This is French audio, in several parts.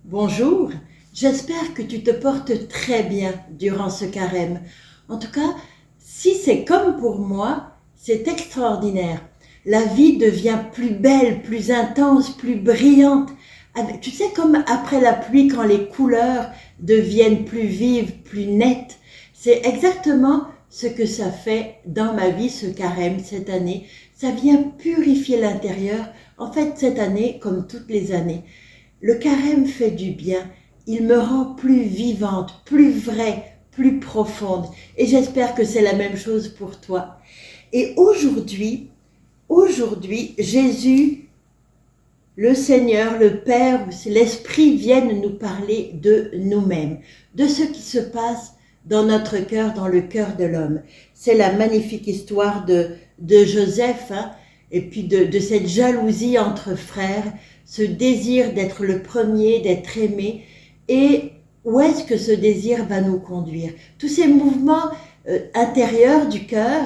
Bonjour, j'espère que tu te portes très bien durant ce carême. En tout cas, si c'est comme pour moi, c'est extraordinaire. La vie devient plus belle, plus intense, plus brillante. Tu sais, comme après la pluie, quand les couleurs deviennent plus vives, plus nettes. C'est exactement ce que ça fait dans ma vie, ce carême, cette année. Ça vient purifier l'intérieur. En fait, cette année, comme toutes les années. Le carême fait du bien, il me rend plus vivante, plus vraie, plus profonde. Et j'espère que c'est la même chose pour toi. Et aujourd'hui, Jésus, le Seigneur, le Père, l'Esprit viennent nous parler de nous-mêmes, de ce qui se passe dans notre cœur, dans le cœur de l'homme. C'est la magnifique histoire de Joseph, et puis de cette jalousie entre frères, ce désir d'être le premier, d'être aimé, et où est-ce que ce désir va nous conduire? Tous ces mouvements intérieurs du cœur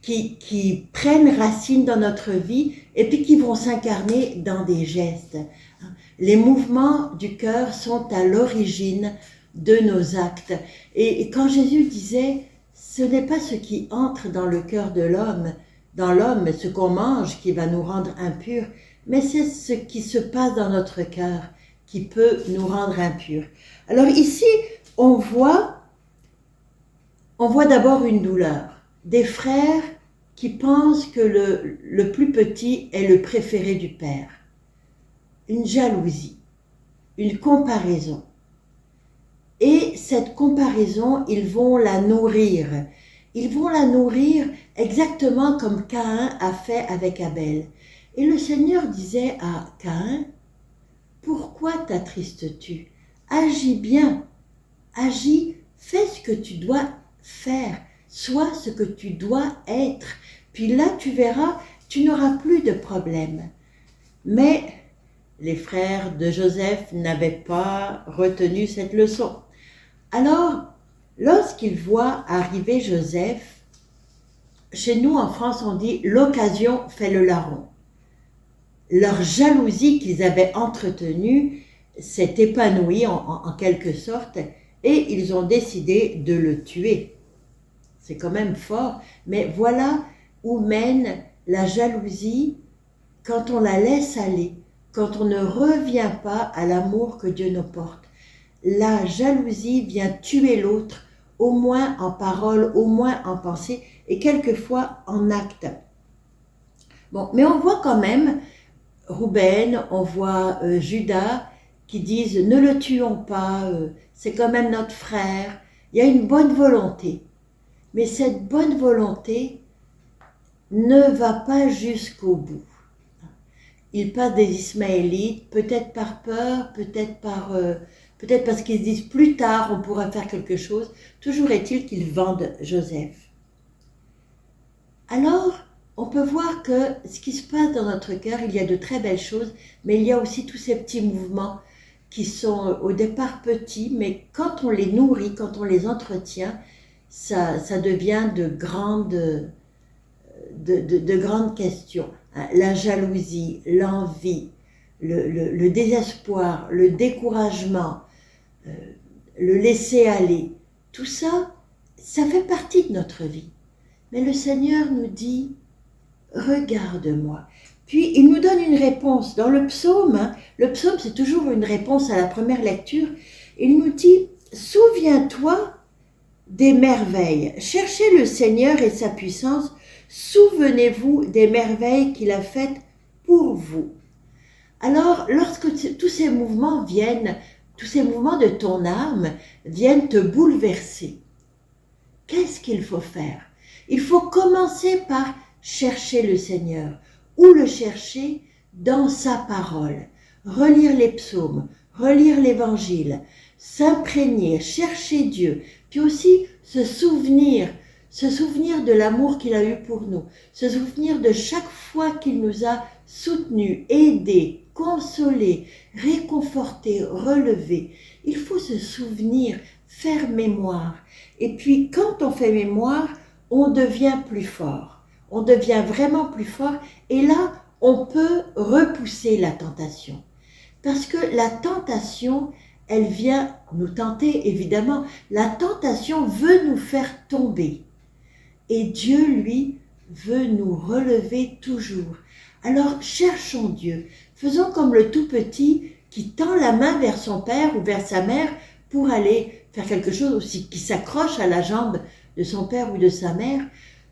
qui prennent racine dans notre vie et puis qui vont s'incarner dans des gestes. Les mouvements du cœur sont à l'origine de nos actes. Et quand Jésus disait, ce n'est pas ce qui entre dans le cœur de l'homme, ce qu'on mange qui va nous rendre impurs, mais c'est ce qui se passe dans notre cœur qui peut nous rendre impurs. Alors ici, on voit d'abord une douleur. Des frères qui pensent que le plus petit est le préféré du père. Une jalousie, une comparaison. Et cette comparaison, ils vont la nourrir. Ils vont la nourrir exactement comme Caïn a fait avec Abel. Et le Seigneur disait à Caïn, « Pourquoi t'attristes-tu? Agis bien, agis, fais ce que tu dois faire, sois ce que tu dois être. Puis là, tu verras, tu n'auras plus de problème. » Mais les frères de Joseph n'avaient pas retenu cette leçon. Alors, lorsqu'ils voient arriver Joseph, chez nous en France, on dit « l'occasion fait le larron ». Leur jalousie qu'ils avaient entretenue s'est épanouie en quelque sorte et ils ont décidé de le tuer. C'est quand même fort, mais voilà où mène la jalousie quand on la laisse aller, quand on ne revient pas à l'amour que Dieu nous porte. La jalousie vient tuer l'autre, au moins en parole, au moins en pensée, et quelquefois en acte. Bon, mais on voit quand même Rouben, on voit Judas qui disent « ne le tuons pas, c'est quand même notre frère ». Il y a une bonne volonté, mais cette bonne volonté ne va pas jusqu'au bout. Ils passent des Ismaélites, peut-être par peur, peut-être parce qu'ils se disent plus tard on pourra faire quelque chose. Toujours est-il qu'ils vendent Joseph. Alors, on peut voir que ce qui se passe dans notre cœur, il y a de très belles choses, mais il y a aussi tous ces petits mouvements qui sont au départ petits, mais quand on les nourrit, quand on les entretient, ça devient de grandes questions. La jalousie, l'envie, le désespoir, le découragement, le laisser aller, tout ça, ça fait partie de notre vie. Mais le Seigneur nous dit, regarde-moi. Puis il nous donne une réponse. Dans le psaume c'est toujours une réponse à la première lecture. Il nous dit, souviens-toi des merveilles. Cherchez le Seigneur et sa puissance. Souvenez-vous des merveilles qu'il a faites pour vous. Alors, lorsque tous ces mouvements de ton âme viennent te bouleverser, qu'est-ce qu'il faut faire? Il faut commencer par chercher le Seigneur. Où le chercher? Dans sa parole. Relire les psaumes, relire l'évangile, s'imprégner, chercher Dieu, puis aussi se souvenir de l'amour qu'il a eu pour nous, se souvenir de chaque fois qu'il nous a soutenus, aidés, consolés, réconfortés, relevés. Il faut se souvenir, faire mémoire. Et puis quand on fait mémoire, on devient plus fort. On devient vraiment plus fort et là, on peut repousser la tentation. Parce que la tentation, elle vient nous tenter, évidemment. La tentation veut nous faire tomber. Et Dieu, lui, veut nous relever toujours. Alors cherchons Dieu. Faisons comme le tout petit qui tend la main vers son père ou vers sa mère pour aller faire quelque chose aussi, qui s'accroche à la jambe de son père ou de sa mère.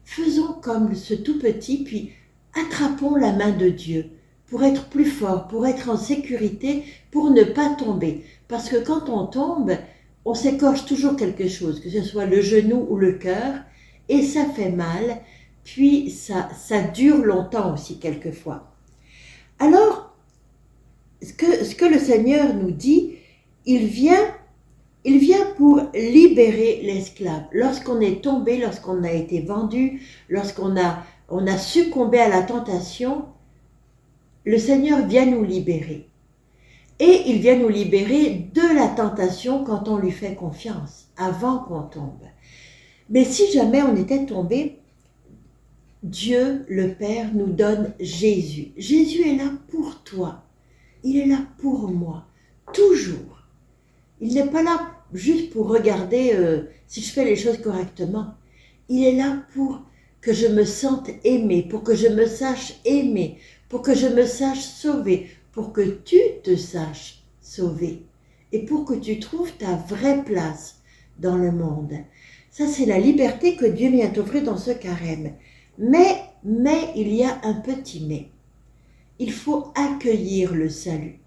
Faisons comme ce tout petit, puis attrapons la main de Dieu pour être plus fort, pour être en sécurité, pour ne pas tomber. Parce que quand on tombe, on s'écorche toujours quelque chose, que ce soit le genou ou le cœur, et ça fait mal, puis ça dure longtemps aussi quelquefois. Alors, ce que le Seigneur nous dit, il vient, il vient pour libérer l'esclave. Lorsqu'on est tombé, lorsqu'on a été vendu, on a succombé à la tentation, le Seigneur vient nous libérer. Et il vient nous libérer de la tentation quand on lui fait confiance, avant qu'on tombe. Mais si jamais on était tombé, Dieu, le Père, nous donne Jésus. Jésus est là pour toi. Il est là pour moi. Toujours. Il n'est pas là juste pour regarder si je fais les choses correctement. Il est là pour que je me sente aimée, pour que je me sache aimée, pour que je me sache sauvée, pour que tu te saches sauvée et pour que tu trouves ta vraie place dans le monde. Ça, c'est la liberté que Dieu vient t'offrir dans ce carême. Mais, il y a un petit mais. Il faut accueillir le salut.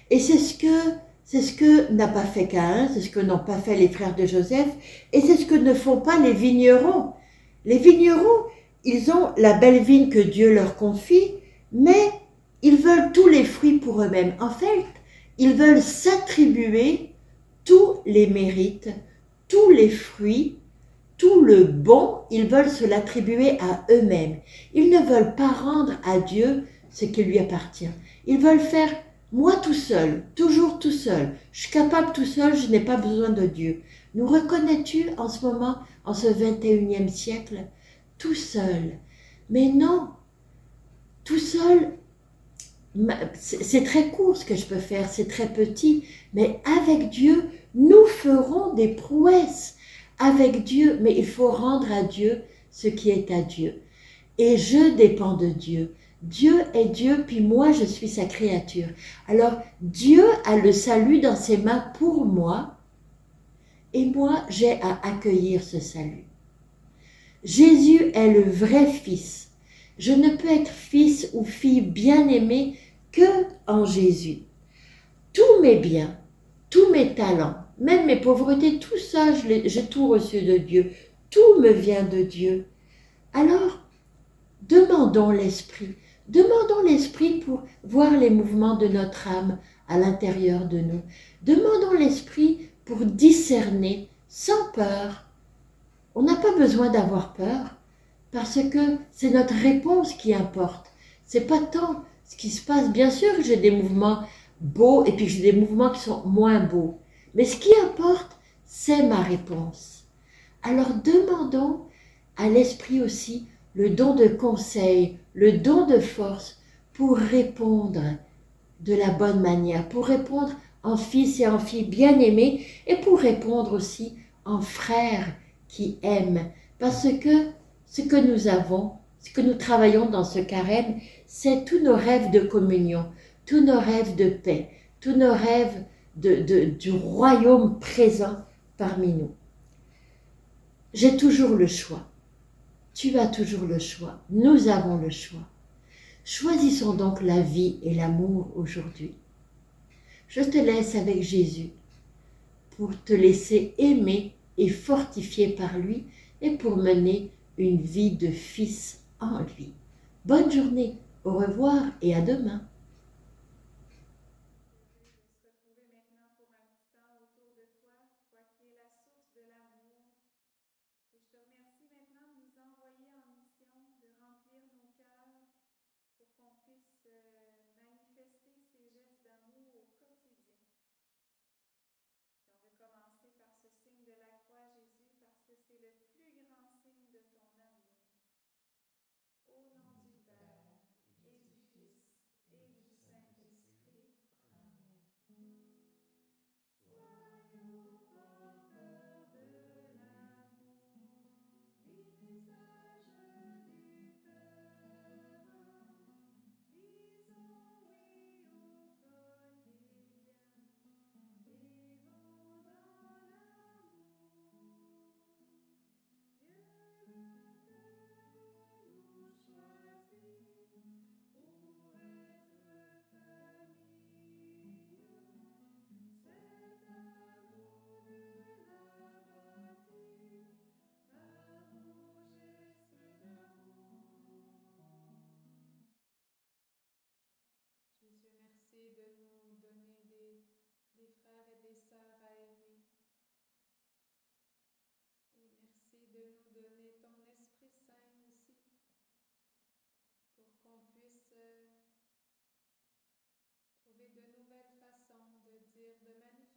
Et c'est ce que n'a pas fait Caïn, c'est ce que n'ont pas fait les frères de Joseph, et c'est ce que ne font pas les vignerons. Les vignerons, ils ont la belle vigne que Dieu leur confie, mais ils veulent tous les fruits pour eux-mêmes. En fait, ils veulent s'attribuer tous les mérites, tous les fruits, tout le bon, ils veulent se l'attribuer à eux-mêmes. Ils ne veulent pas rendre à Dieu ce qui lui appartient. Ils veulent faire moi tout seul, toujours tout seul. Je suis capable tout seul, je n'ai pas besoin de Dieu. Nous reconnais-tu en ce moment, en ce 21e siècle, tout seul? Mais non, tout seul, c'est très court ce que je peux faire, c'est très petit, mais avec Dieu, nous ferons des prouesses. Avec Dieu, mais il faut rendre à Dieu ce qui est à Dieu. Et je dépends de Dieu. Dieu est Dieu, puis moi je suis sa créature. Alors Dieu a le salut dans ses mains pour moi, et moi j'ai à accueillir ce salut. Jésus est le vrai Fils. Je ne peux être fils ou fille bien-aimée que en Jésus. Tous mes biens, tous mes talents, même mes pauvretés, tout ça, j'ai tout reçu de Dieu. Tout me vient de Dieu. Alors, demandons l'Esprit. Demandons l'Esprit pour voir les mouvements de notre âme à l'intérieur de nous. Demandons l'Esprit pour discerner sans peur. On n'a pas besoin d'avoir peur parce que c'est notre réponse qui importe. C'est pas tant ce qui se passe. Bien sûr que j'ai des mouvements beaux et puis j'ai des mouvements qui sont moins beaux. Mais ce qui importe, c'est ma réponse. Alors demandons à l'Esprit aussi le don de conseil, le don de force pour répondre de la bonne manière, pour répondre en fils et en filles bien-aimés et pour répondre aussi en frères qui aiment. Parce que ce que nous avons, ce que nous travaillons dans ce carême, c'est tous nos rêves de communion, tous nos rêves de paix, tous nos rêves du royaume présent parmi nous. J'ai toujours le choix. Tu as toujours le choix. Nous avons le choix. Choisissons donc la vie et l'amour aujourd'hui. Je te laisse avec Jésus pour te laisser aimer et fortifier par lui et pour mener une vie de fils en lui. Bonne journée, au revoir et à demain. Au nom du Père et du Fils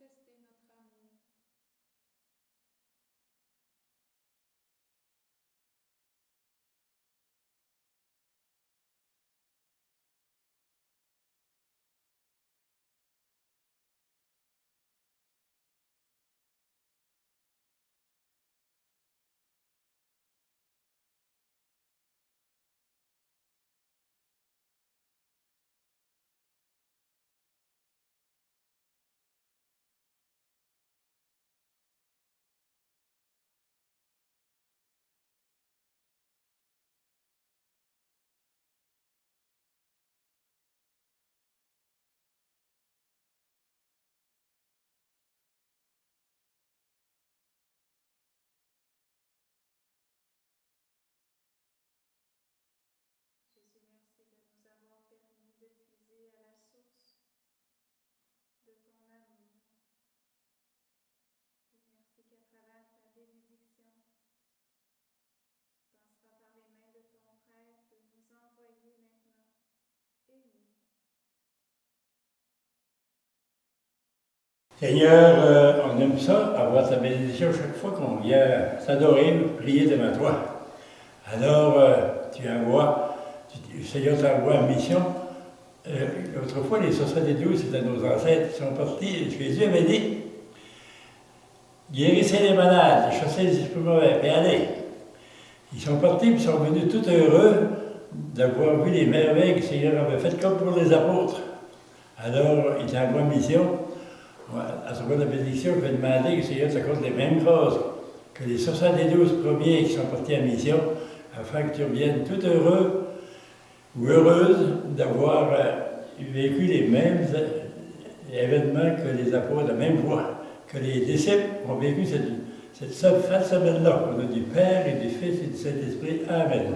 manifester notre amour. Jésus, merci de nous avoir permis de puiser à la source de ton amour. Et merci qu'à travers ta bénédiction, tu passeras par les mains de ton prêtre de nous envoyer maintenant aimer. Seigneur, on aime ça, avoir ta bénédiction chaque fois qu'on vient s'adorer, prier devant toi. Alors, le Seigneur t'envoie en mission. Autrefois, les 72, c'était nos ancêtres qui sont partis. Jésus avait dit, guérissez les malades, chassez les esprits mauvais, et allez. Ils sont partis, puis ils sont venus tout heureux d'avoir vu les merveilles que le Seigneur avait faites, comme pour les apôtres. Alors, il t'envoie en mission. À travers la bénédiction, je vais demander que le Seigneur t'accorde les mêmes choses que les 72 premiers qui sont partis en mission, afin que tu reviennes tout heureux ou heureuse d'avoir vécu les mêmes événements que les apôtres, la même voie, que les disciples ont vécu cette semaine-là. On a du Père et du Fils et du Saint-Esprit. Amen.